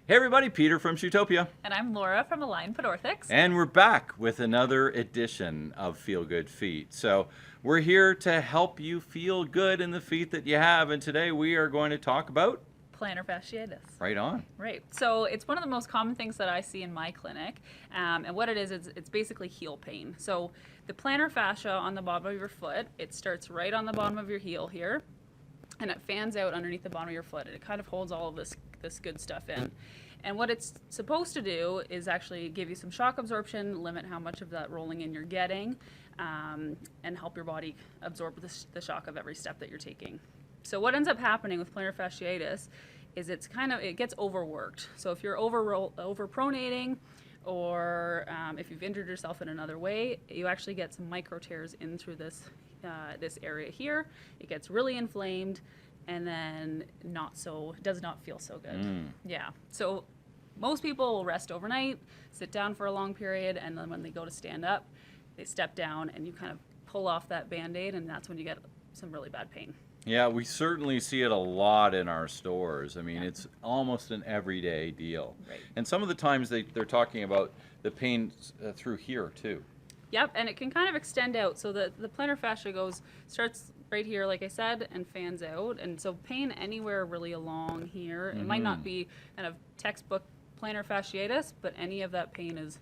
Hey everybody, Peter from Shootopia. And I'm Laura from Align Podorthics. And we're back with another edition of Feel Good Feet. So we're here to help you feel good in the feet that you have. And today we are going to talk about Plantar fasciitis. Right on. Right. So it's one of the most common things that I see in my clinic. And what it is it's basically heel pain. So the plantar fascia on the bottom of your foot, it starts right on the bottom of your heel here. And it fans out underneath the bottom of your foot. And it kind of holds all of this good stuff in. And what it's supposed to do is actually give you some shock absorption, limit how much of that rolling in you're getting, and help your body absorb the shock of every step that you're taking. So what ends up happening with plantar fasciitis is it gets overworked. So if you're overpronating, or if you've injured yourself in another way, you actually get some micro tears in through this area here. It gets really inflamed, and then does not feel so good. Yeah. So most people will rest overnight, sit down for a long period, and then when they go to stand up, they step down and you kind of pull off that Band-Aid, and that's when you get some really bad pain. Yeah, we certainly see it a lot in our stores. I mean, It's almost an everyday deal. Right. And some of the times they're talking about the pain through here too. Yep, and it can kind of extend out. So the plantar fascia starts right here, like I said, and fans out. And so pain anywhere really along here. It might not be kind of textbook plantar fasciitis, but any of that pain is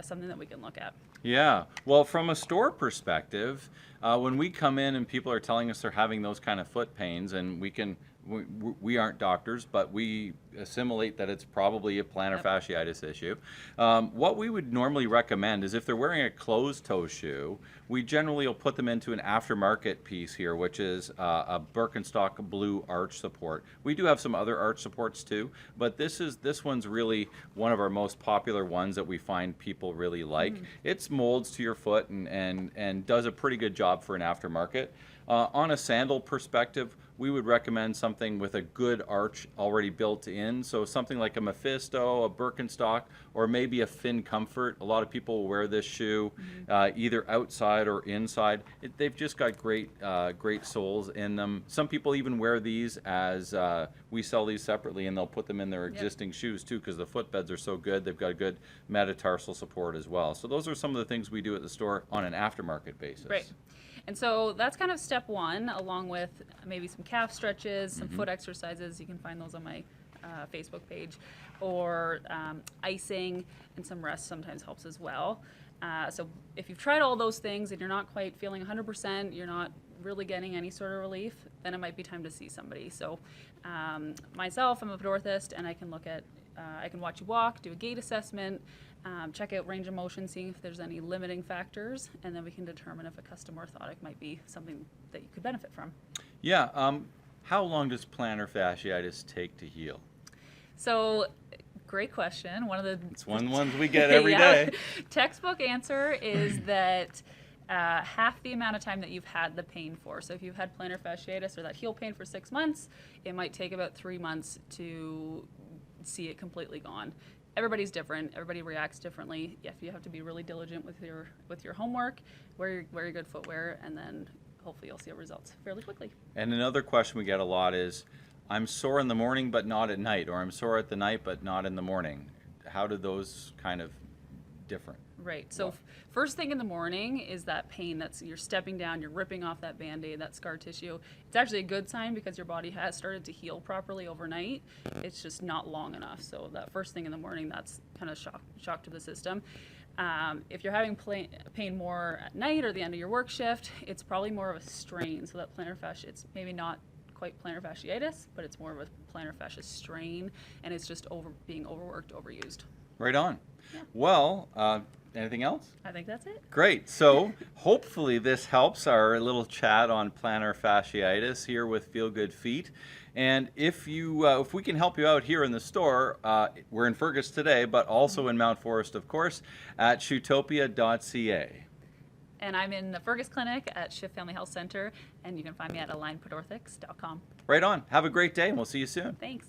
something that we can look at. Yeah. Well, from a store perspective, when we come in and people are telling us they're having those kind of foot pains, and we aren't doctors, but we assimilate that it's probably a plantar fasciitis issue. What we would normally recommend is if they're wearing a closed-toe shoe, we generally will put them into an aftermarket piece here, which is a Birkenstock blue arch support. We do have some other arch supports too, but this one's really one of our most popular ones that we find people really like. It molds to your foot and does a pretty good job for an aftermarket. On a sandal perspective, we would recommend something with a good arch already built in. So something like a Mephisto, a Birkenstock, or maybe a Fin Comfort. A lot of people will wear this shoe either outside or inside. They've just got great soles in them. Some people even wear these as, we sell these separately, and they'll put them in their existing shoes too, because the footbeds are so good. They've got a good metatarsal support as well. So those are some of the things we do at the store on an aftermarket basis. Right. And so that's kind of step one, along with maybe some calf stretches, some foot exercises. You can find those on my Facebook page, or icing, and some rest sometimes helps as well. So if you've tried all those things and you're not quite feeling 100%, you're not really getting any sort of relief, then it might be time to see somebody. So myself, I'm a podorthist, and I can I can watch you walk, do a gait assessment, check out range of motion, seeing if there's any limiting factors, and then we can determine if a custom orthotic might be something that you could benefit from. Yeah. How long does plantar fasciitis take to heal? So, great question. It's one of the ones we get every day. Textbook answer is that half the amount of time that you've had the pain for. So if you've had plantar fasciitis or that heel pain for 6 months, it might take about 3 months to see it completely gone. Everybody's different. Everybody reacts differently. Yeah, you have to be really diligent with your homework, wear your good footwear, and then hopefully you'll see results fairly quickly. And another question we get a lot is, I'm sore in the morning but not at night, or I'm sore at the night but not in the morning. How do those kind of different? Right. So first thing in the morning is that pain. You're stepping down, you're ripping off that Band-Aid, that scar tissue. It's actually a good sign because your body has started to heal properly overnight. It's just not long enough. So that first thing in the morning, that's kind of shock to the system. If you're having pain more at night or the end of your work shift, it's probably more of a strain. So that plantar fascia, it's maybe not quite plantar fasciitis, but it's more of a plantar fascia strain, and it's just being overworked, overused. Right on. Yeah. Well, anything else? I think that's it. Great. So hopefully this helps our little chat on plantar fasciitis here with Feel Good Feet. And if we can help you out here in the store, we're in Fergus today, but also in Mount Forest, of course, at shootopia.ca. And I'm in the Fergus Clinic at Shift Family Health Center, and you can find me at alignpodorthics.com. Right on. Have a great day, and we'll see you soon. Thanks.